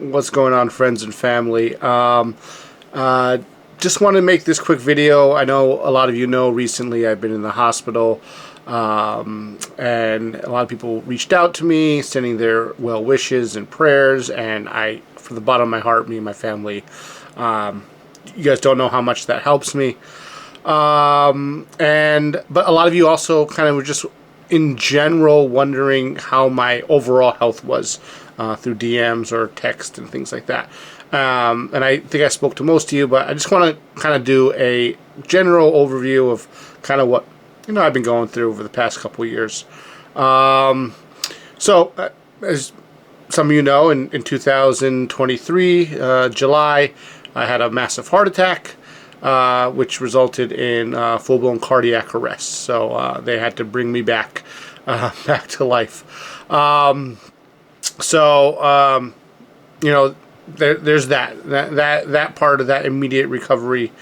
What's going on, friends and family? Just want to make this quick video. I know a lot of you know recently I've been in the hospital, and a lot of people reached out to me sending their well wishes and prayers, and from the bottom of my heart, me and my family, you guys don't know how much that helps me. But a lot of you also kind of were just in general wondering how my overall health was through DMs or text and things like that. And I think I spoke to most of you, but I just want to kind of do a general overview of kind of what I've been going through over the past couple of years. As some of you know, in 2023 July, I had a massive heart attack, which resulted in full-blown cardiac arrest. So they had to bring me back to life. There's that part of that immediate recovery.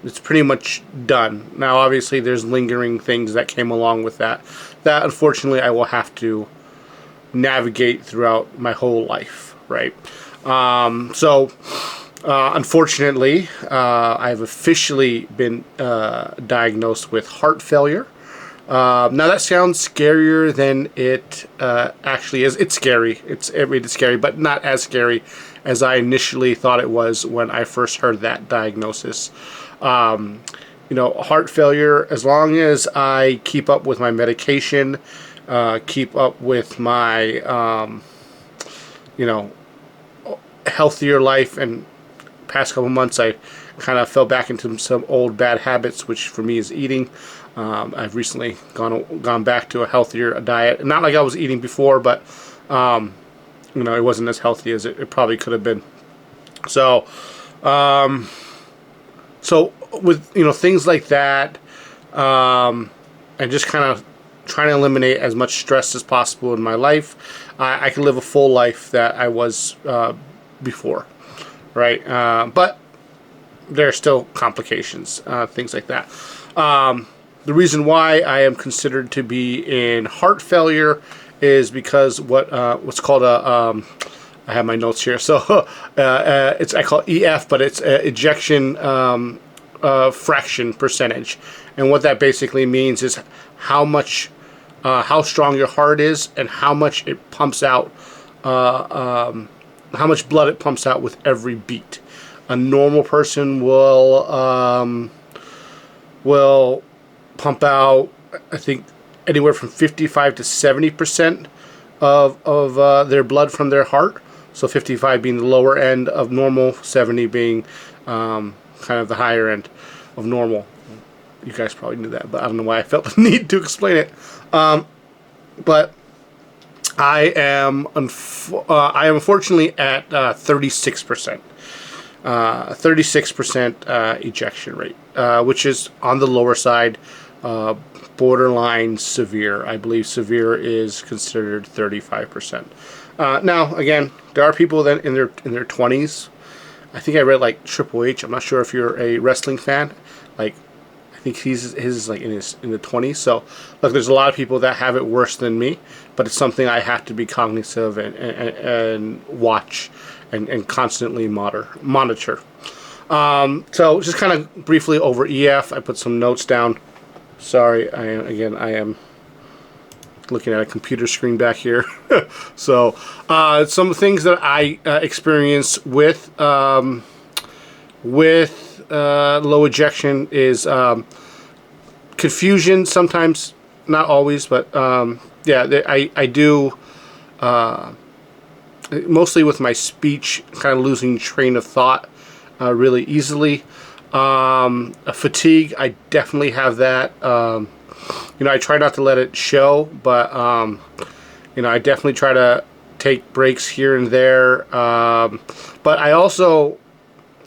It's pretty much done. Now, obviously, there's lingering things that came along with that. That, unfortunately, I will have to navigate throughout my whole life, right? Unfortunately, I've officially been diagnosed with heart failure. Now that sounds scarier than it actually is. It's scary. It's scary, but not as scary as I initially thought it was when I first heard that diagnosis. Heart failure, as long as I keep up with my medication, keep up with my, healthier life, and past couple months I kind of fell back into some old bad habits, which for me is eating. I've recently gone back to a healthier diet. Not like I was eating before, but it wasn't as healthy as it probably could have been. So with things like that, and just kind of trying to eliminate as much stress as possible in my life, I can live a full life that I was before, right? But there are still complications, things like that. The reason why I am considered to be in heart failure is because what's called a I have my notes here. So I call it EF, but it's ejection fraction percentage, and what that basically means is how strong your heart is and how much it pumps out, how much blood it pumps out with every beat. A normal person will pump out, I think, anywhere from 55 to 70% of their blood from their heart. So 55 being the lower end of normal, 70 being kind of the higher end of normal. You guys probably knew that, but I don't know why I felt the need to explain it. But I am unfortunately at 36%. 36% ejection rate, which is on the lower side, borderline severe. I believe severe is considered 35%. Now, again, there are people that in their 20s. I think I read like Triple H. I'm not sure if you're a wrestling fan. Like, I think his is like in the 20s. So, look, there's a lot of people that have it worse than me, but it's something I have to be cognizant of and watch and constantly monitor. So just kind of briefly over EF, I put some notes down. Sorry, I am looking at a computer screen back here. So some things that I experience with low ejection is confusion sometimes, not always, but I do. Mostly with my speech, kind of losing train of thought really easily. Fatigue, I definitely have that. I try not to let it show, but I definitely try to take breaks here and there. But I also,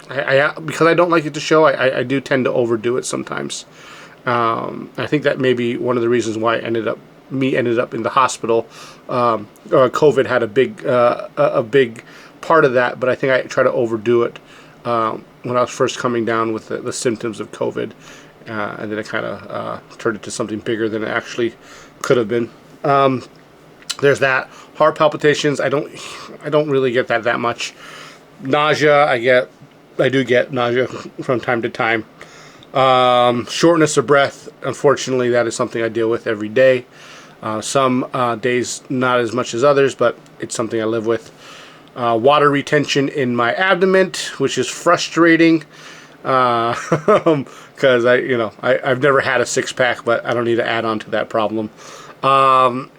because I don't like it to show, I do tend to overdo it sometimes. I think that may be one of the reasons why I ended up in the hospital. COVID had a big part of that, but I think I try to overdo it when I was first coming down with the symptoms of COVID, and then it kind of turned into something bigger than it actually could have been. there's that. Heart palpitations, I don't really get that much. Nausea, I do get nausea from time to time. Shortness of breath, unfortunately, that is something I deal with every day. Some days not as much as others, but it's something I live with. Water retention in my abdomen, which is frustrating, because I've never had a six-pack, but I don't need to add on to that problem. Some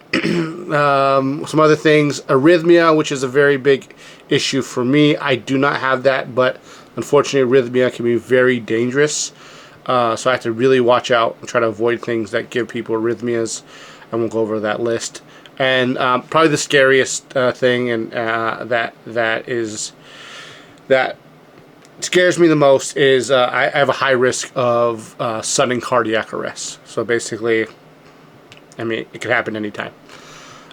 other things, arrhythmia, which is a very big issue for me. I do not have that, but unfortunately arrhythmia can be very dangerous, so I have to really watch out and try to avoid things that give people arrhythmias. I won't go over that list. And probably the scariest thing, and that scares me the most, is I have a high risk of sudden cardiac arrest. So basically, it could happen anytime.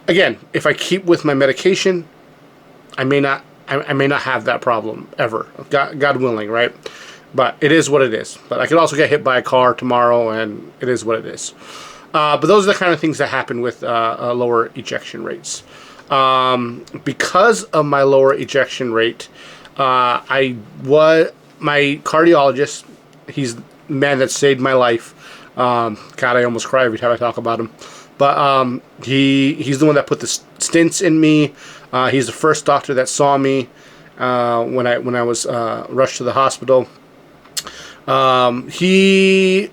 Again, if I keep with my medication, I may not have that problem ever. God willing, right? But it is what it is. But I could also get hit by a car tomorrow, and it is what it is. But those are the kind of things that happen with lower ejection rates. Because of my lower ejection rate, my cardiologist, he's the man that saved my life. God, I almost cry every time I talk about him. But he's the one that put the stents in me. He's the first doctor that saw me when I was rushed to the hospital. He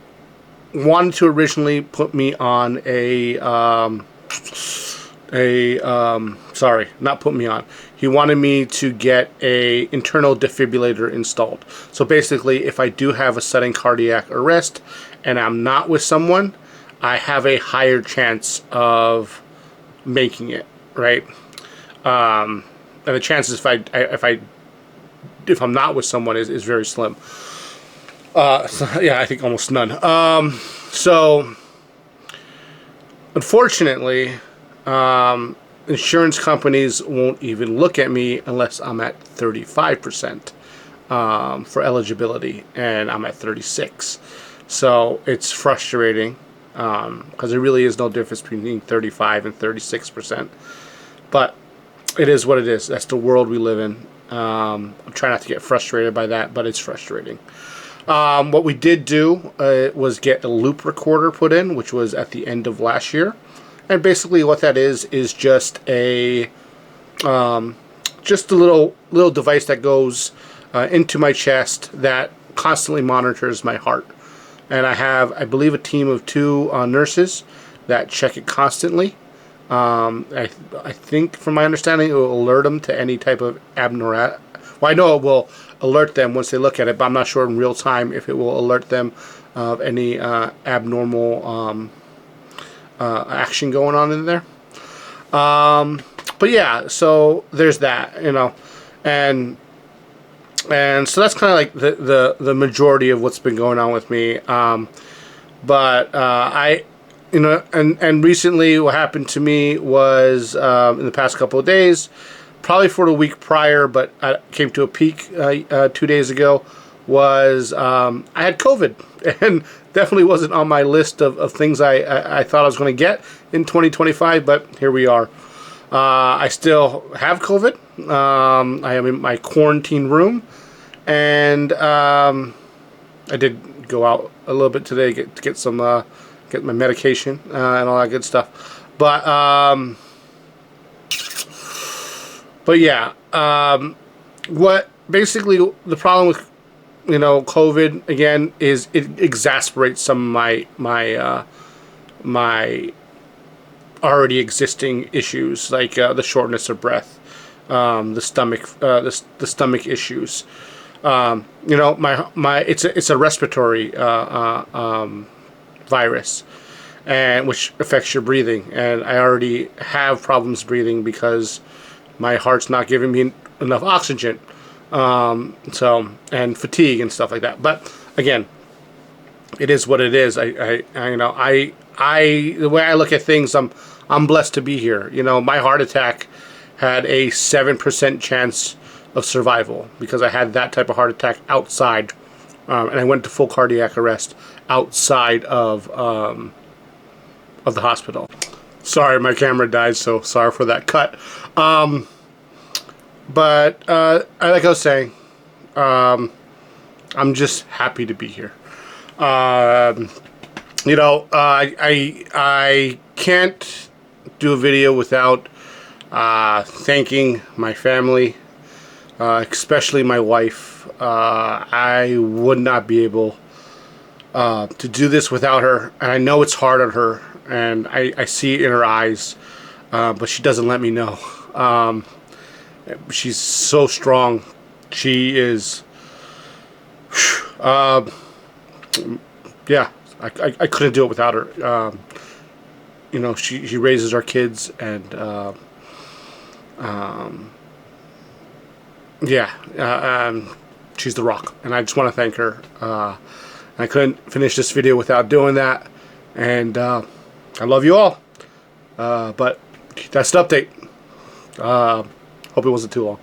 wanted to originally put me on he wanted me to get a internal defibrillator installed. So basically, if I do have a sudden cardiac arrest and I'm not with someone, I have a higher chance of making it, right? And the chances if I'm not with someone is very slim. I think almost none. So unfortunately, insurance companies won't even look at me unless I'm at 35% for eligibility, and I'm at 36. So it's frustrating, because there really is no difference between 35 and 36%. But it is what it is. That's the world we live in. I'm trying not to get frustrated by that, but it's frustrating. What we did do was get a loop recorder put in, which was at the end of last year. And basically what that is just a little device that goes into my chest that constantly monitors my heart. And I have, I believe, a team of 2 nurses that check it constantly. I think, from my understanding, it will alert them to any type of abnormality. Well, I know it will alert them once they look at it, but I'm not sure in real time if it will alert them of any abnormal action going on in there. But yeah, so there's that, and so that's kind of like the majority of what's been going on with me. But and recently what happened to me was, in the past couple of days, probably for the week prior, but I came to a peak 2 days ago, was I had COVID, and definitely wasn't on my list of things I thought I was going to get in 2025, but here we are. I still have COVID. I am in my quarantine room, and I did go out a little bit today to get my medication and all that good stuff. But yeah, what basically the problem with COVID again is it exasperates some of my already existing issues, like the shortness of breath, the stomach issues. It's a respiratory virus, and which affects your breathing, and I already have problems breathing because my heart's not giving me enough oxygen, and fatigue and stuff like that. But again, it is what it is. The way I look at things, I'm blessed to be here. My heart attack had a 7% chance of survival because I had that type of heart attack outside, and I went to full cardiac arrest outside of the hospital. Sorry, my camera died, so sorry for that cut. But like I was saying, I'm just happy to be here. You know, I can't do a video without thanking my family, especially my wife. I would not be able to do this without her, and I know it's hard on her, and I see it in her eyes, but she doesn't let me know. She's so strong. She is, yeah, I couldn't do it without her. You know, she raises our kids, and yeah, she's the rock, and I just want to thank her. I couldn't finish this video without doing that, and I love you all. But that's the update. Hope it wasn't too long.